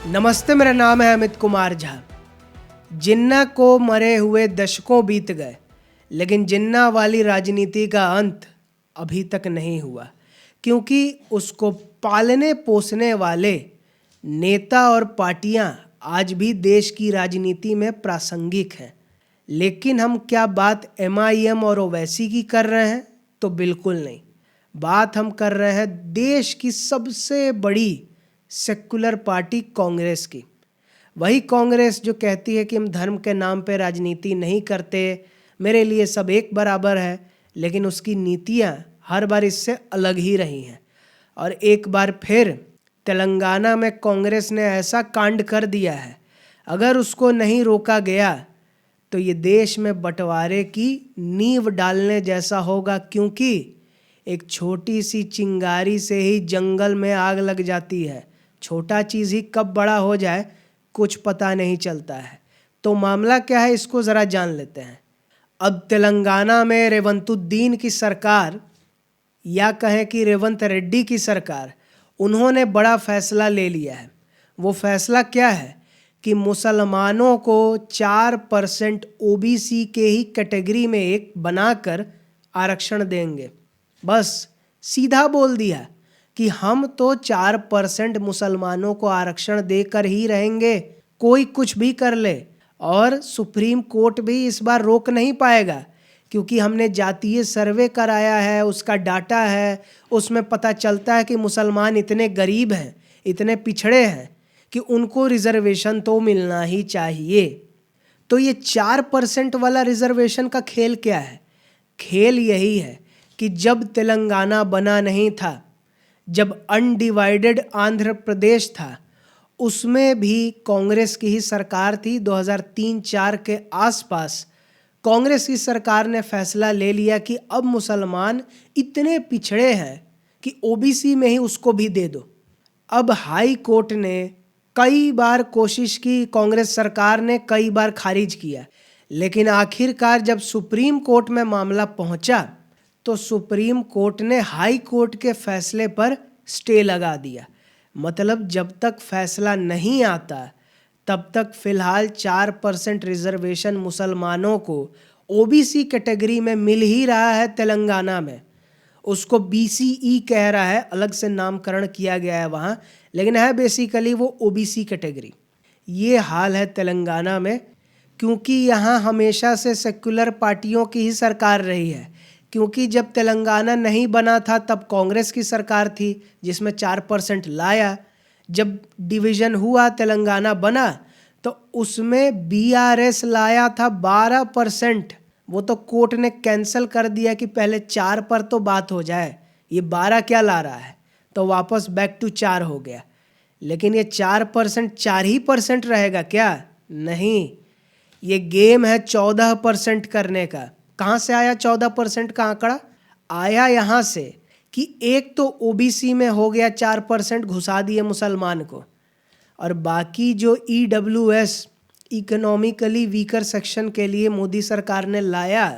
नमस्ते, मेरा नाम है अमित कुमार झा। जिन्ना को मरे हुए दशकों बीत गए, लेकिन जिन्ना वाली राजनीति का अंत अभी तक नहीं हुआ, क्योंकि उसको पालने पोसने वाले नेता और पार्टियां आज भी देश की राजनीति में प्रासंगिक हैं। लेकिन हम क्या बात MIM और ओवैसी की कर रहे हैं? तो बिल्कुल नहीं। बात हम कर रहे हैं देश की सबसे बड़ी सेक्युलर पार्टी कांग्रेस की। वही कांग्रेस जो कहती है कि हम धर्म के नाम पे राजनीति नहीं करते, मेरे लिए सब एक बराबर है, लेकिन उसकी नीतियां हर बार इससे अलग ही रही हैं। और एक बार फिर तेलंगाना में कांग्रेस ने ऐसा कांड कर दिया है, अगर उसको नहीं रोका गया तो ये देश में बंटवारे की नींव डालने जैसा होगा, क्योंकि एक छोटी सी चिंगारी से ही जंगल में आग लग जाती है। छोटा चीज़ ही कब बड़ा हो जाए कुछ पता नहीं चलता है। तो मामला क्या है, इसको ज़रा जान लेते हैं। अब तेलंगाना में रेवंतुद्दीन की सरकार, या कहें कि रेवंत रेड्डी की सरकार, उन्होंने बड़ा फैसला ले लिया है। वो फैसला क्या है कि मुसलमानों को 4% OBC के ही कैटेगरी में एक बनाकर आरक्षण देंगे। बस सीधा बोल दिया कि हम तो 4% मुसलमानों को आरक्षण देकर ही रहेंगे, कोई कुछ भी कर ले। और सुप्रीम कोर्ट भी इस बार रोक नहीं पाएगा, क्योंकि हमने जातीय सर्वे कराया है, उसका डाटा है, उसमें पता चलता है कि मुसलमान इतने गरीब हैं, इतने पिछड़े हैं कि उनको रिजर्वेशन तो मिलना ही चाहिए। तो ये 4% वाला रिजर्वेशन का खेल क्या है? खेल यही है कि जब तेलंगाना बना नहीं था, जब अनडिवाइडेड आंध्र प्रदेश था, उसमें भी कांग्रेस की ही सरकार थी। 2003-04 के आसपास कांग्रेस की सरकार ने फैसला ले लिया कि अब मुसलमान इतने पिछड़े हैं कि OBC में ही उसको भी दे दो। अब हाई कोर्ट ने कई बार कोशिश की, कांग्रेस सरकार ने कई बार खारिज किया, लेकिन आखिरकार जब सुप्रीम कोर्ट में मामला पहुंचा तो सुप्रीम कोर्ट ने हाई कोर्ट के फैसले पर स्टे लगा दिया। मतलब जब तक फैसला नहीं आता तब तक फिलहाल 4% रिजर्वेशन मुसलमानों को OBC कैटेगरी में मिल ही रहा है। तेलंगाना में उसको BCE कह रहा है, अलग से नामकरण किया गया है वहाँ, लेकिन है बेसिकली वो OBC कैटेगरी। ये हाल है तेलंगाना में, क्योंकि यहाँ हमेशा से सेक्युलर पार्टियों की ही सरकार रही है। क्योंकि जब तेलंगाना नहीं बना था तब कांग्रेस की सरकार थी जिसमें 4% लाया। जब डिवीज़न हुआ, तेलंगाना बना, तो उसमें BRS लाया था 12%। वो तो कोर्ट ने कैंसिल कर दिया कि पहले 4 पर तो बात हो जाए, ये 12 क्या ला रहा है, तो वापस बैक टू 4 हो गया। लेकिन ये 4% 4 ही % रहेगा क्या? नहीं, ये गेम है 14% करने का। कहाँ से आया 14% का आंकड़ा? आया यहाँ से कि एक तो OBC में हो गया 4% घुसा दिए मुसलमान को, और बाकी जो EWS इकोनॉमिकली वीकर सेक्शन के लिए मोदी सरकार ने लाया,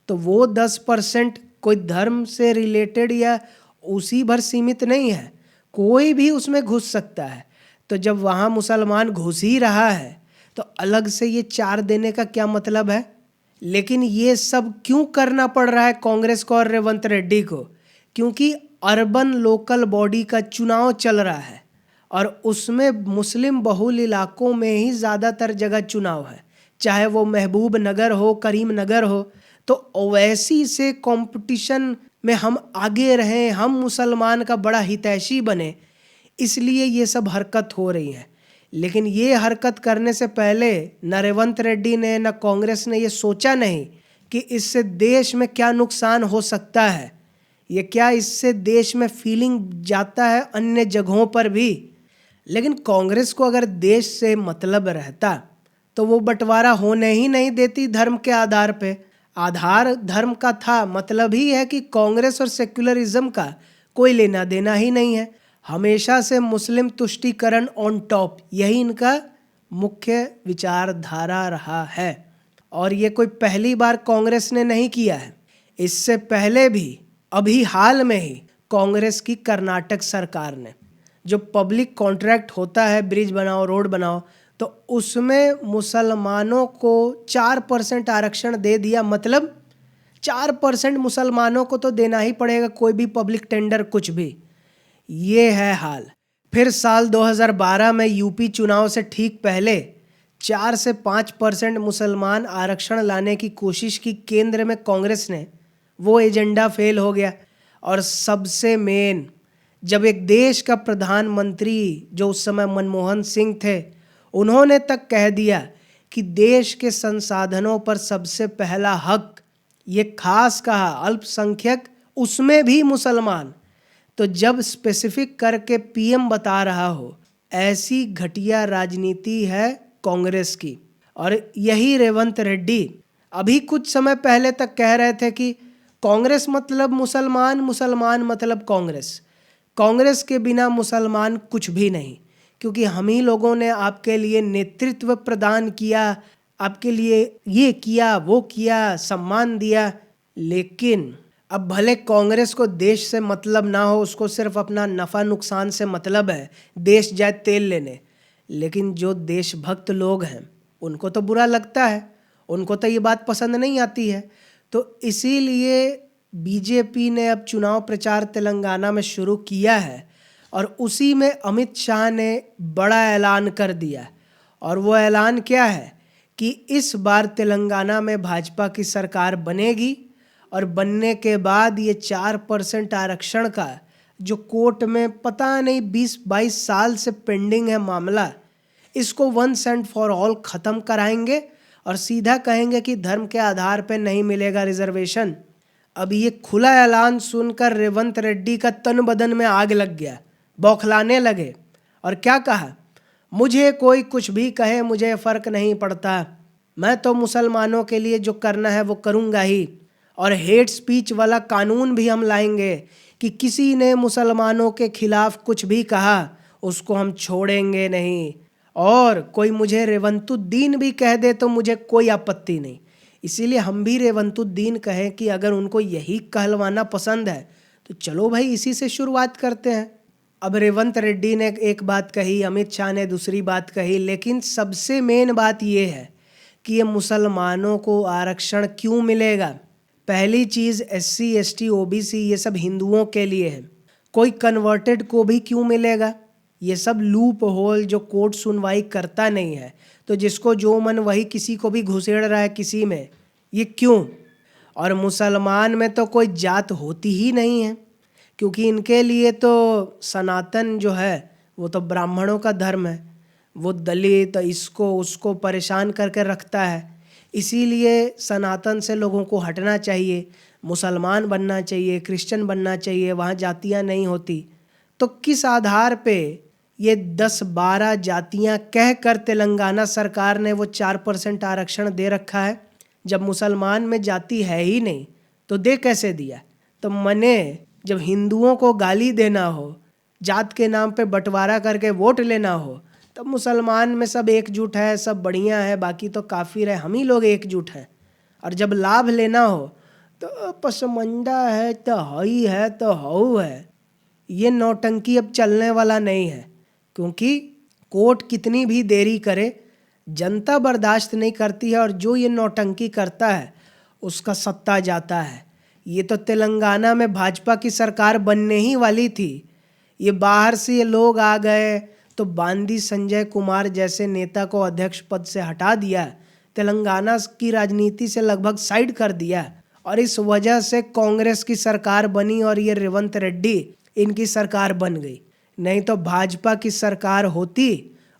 तो वो 10% कोई धर्म से रिलेटेड या उसी भर सीमित नहीं है, कोई भी उसमें घुस सकता है। तो जब वहाँ मुसलमान घुस ही रहा है तो अलग से ये 4 देने का क्या मतलब है? लेकिन ये सब क्यों करना पड़ रहा है कांग्रेस को और रेवंत रेड्डी को? क्योंकि अर्बन लोकल बॉडी का चुनाव चल रहा है और उसमें मुस्लिम बहुल इलाकों में ही ज़्यादातर जगह चुनाव है, चाहे वो महबूब नगर हो, करीम नगर हो। तो ओवैसी से कंपटीशन में हम आगे रहें, हम मुसलमान का बड़ा हितैषी बने, इसलिए ये सब हरकत हो रही है। लेकिन ये हरकत करने से पहले न रेवंत रेड्डी ने न कांग्रेस ने ये सोचा नहीं कि इससे देश में क्या नुकसान हो सकता है, ये क्या इससे देश में फीलिंग जाता है अन्य जगहों पर भी। लेकिन कांग्रेस को अगर देश से मतलब रहता तो वो बंटवारा होने ही नहीं देती धर्म के आधार पे। आधार धर्म का था, मतलब ही है कि कांग्रेस और सेक्युलरिज्म का कोई लेना देना ही नहीं है। हमेशा से मुस्लिम तुष्टीकरण ऑन टॉप, यही इनका मुख्य विचारधारा रहा है। और ये कोई पहली बार कांग्रेस ने नहीं किया है, इससे पहले भी अभी हाल में ही कांग्रेस की कर्नाटक सरकार ने जो पब्लिक कॉन्ट्रैक्ट होता है, ब्रिज बनाओ, रोड बनाओ, तो उसमें मुसलमानों को 4% आरक्षण दे दिया। मतलब 4% मुसलमानों को तो देना ही पड़ेगा, कोई भी पब्लिक टेंडर कुछ भी। ये है हाल। फिर साल 2012 में यूपी चुनाव से ठीक पहले 4 से 5% मुसलमान आरक्षण लाने की कोशिश की केंद्र में कांग्रेस ने, वो एजेंडा फेल हो गया। और सबसे मेन, जब एक देश का प्रधानमंत्री जो उस समय मनमोहन सिंह थे, उन्होंने तक कह दिया कि देश के संसाधनों पर सबसे पहला हक, ये खास कहा अल्पसंख्यक, उसमें भी मुसलमान। तो जब स्पेसिफिक करके पीएम बता रहा हो, ऐसी घटिया राजनीति है कांग्रेस की। और यही रेवंत रेड्डी अभी कुछ समय पहले तक कह रहे थे कि कांग्रेस मतलब मुसलमान, मुसलमान मतलब कांग्रेस, कांग्रेस के बिना मुसलमान कुछ भी नहीं, क्योंकि हम ही लोगों ने आपके लिए नेतृत्व प्रदान किया, आपके लिए ये किया, वो किया, सम्मान दिया। लेकिन अब भले कांग्रेस को देश से मतलब ना हो, उसको सिर्फ अपना नफ़ा नुकसान से मतलब है, देश जाए तेल लेने, लेकिन जो देशभक्त लोग हैं उनको तो बुरा लगता है, उनको तो ये बात पसंद नहीं आती है। तो इसीलिए बीजेपी ने अब चुनाव प्रचार तेलंगाना में शुरू किया है, और उसी में अमित शाह ने बड़ा ऐलान कर दिया। और वो ऐलान क्या है कि इस बार तेलंगाना में भाजपा की सरकार बनेगी, और बनने के बाद ये 4% आरक्षण का जो कोर्ट में पता नहीं 20-22 साल से पेंडिंग है मामला, इसको वंस एंड फॉर ऑल ख़त्म कराएंगे और सीधा कहेंगे कि धर्म के आधार पे नहीं मिलेगा रिजर्वेशन। अब ये खुला ऐलान सुनकर रेवंत रेड्डी का तन बदन में आग लग गया, बौखलाने लगे। और क्या कहा, मुझे कोई कुछ भी कहे, मुझे फ़र्क नहीं पड़ता, मैं तो मुसलमानों के लिए जो करना है वो करूँगा ही। और हेट स्पीच वाला कानून भी हम लाएंगे कि किसी ने मुसलमानों के खिलाफ कुछ भी कहा उसको हम छोड़ेंगे नहीं। और कोई मुझे रेवंतुद्दीन भी कह दे तो मुझे कोई आपत्ति नहीं। इसीलिए हम भी रेवंतुद्दीन कहें कि अगर उनको यही कहलवाना पसंद है तो चलो भाई इसी से शुरुआत करते हैं। अब रेवंत रेड्डी ने एक बात कही, अमित शाह ने दूसरी बात कही, लेकिन सबसे मेन बात ये है कि ये मुसलमानों को आरक्षण क्यों मिलेगा। पहली चीज़, SC ST OBC ये सब हिंदुओं के लिए है, कोई कन्वर्टेड को भी क्यों मिलेगा। ये सब लूप होल जो कोर्ट सुनवाई करता नहीं है, तो जिसको जो मन वही किसी को भी घुसेड़ रहा है किसी में, ये क्यों। और मुसलमान में तो कोई जात होती ही नहीं है, क्योंकि इनके लिए तो सनातन जो है वो तो ब्राह्मणों का धर्म है, वो दलित इसको उसको परेशान करके रखता है। इसीलिए सनातन से लोगों को हटना चाहिए, मुसलमान बनना चाहिए, क्रिश्चियन बनना चाहिए, वहाँ जातियाँ नहीं होती। तो किस आधार पे ये 10-12 जातियाँ कह कर तेलंगाना सरकार ने वो 4% आरक्षण दे रखा है, जब मुसलमान में जाति है ही नहीं तो दे कैसे दिया। तो मने जब हिंदुओं को गाली देना हो, जात के नाम पे बंटवारा करके वोट लेना हो, तब मुसलमान में सब एकजुट है, सब बढ़िया है, बाकी तो काफिर है, हम ही लोग एकजुट हैं। और जब लाभ लेना हो तो पसमंडा है तो हई है तो हऊ है। ये नौटंकी अब चलने वाला नहीं है, क्योंकि कोर्ट कितनी भी देरी करे जनता बर्दाश्त नहीं करती है, और जो ये नौटंकी करता है उसका सत्ता जाता है। ये तो तेलंगाना में भाजपा की सरकार बनने ही वाली थी, ये बाहर से ये लोग आ गए तो बांदी संजय कुमार जैसे नेता को अध्यक्ष पद से हटा दिया, तेलंगाना की राजनीति से लगभग साइड कर दिया, और इस वजह से कांग्रेस की सरकार बनी और ये रेवंत रेड्डी इनकी सरकार बन गई। नहीं तो भाजपा की सरकार होती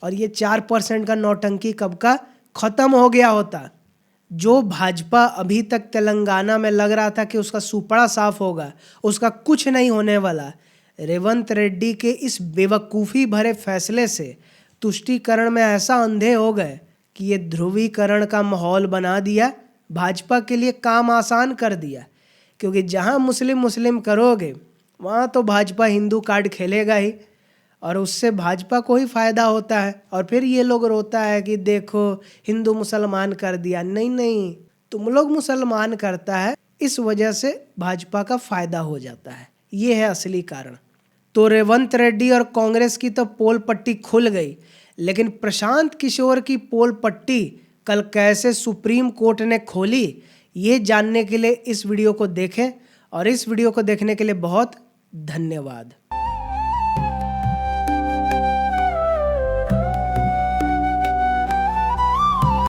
और ये 4% का नौटंकी कब का खत्म हो गया होता। जो भाजपा अभी तक तेलंगाना में लग रहा था कि उसका सुपड़ा साफ होगा, उसका कुछ नहीं होने वाला। रेवंत रेड्डी के इस बेवकूफ़ी भरे फैसले से तुष्टीकरण में ऐसा अंधे हो गए कि ये ध्रुवीकरण का माहौल बना दिया, भाजपा के लिए काम आसान कर दिया। क्योंकि जहाँ मुस्लिम मुस्लिम करोगे वहाँ तो भाजपा हिंदू कार्ड खेलेगा ही, और उससे भाजपा को ही फ़ायदा होता है। और फिर ये लोग रोता है कि देखो हिंदू मुसलमान कर दिया। नहीं नहीं, तुम लोग मुसलमान करता है, इस वजह से भाजपा का फ़ायदा हो जाता है, ये है असली कारण। तो रेवंत रेड्डी और कांग्रेस की तो पोल पट्टी खुल गई, लेकिन प्रशांत किशोर की पोल पट्टी कल कैसे सुप्रीम कोर्ट ने खोली, ये जानने के लिए इस वीडियो को देखें। और इस वीडियो को देखने के लिए बहुत धन्यवाद।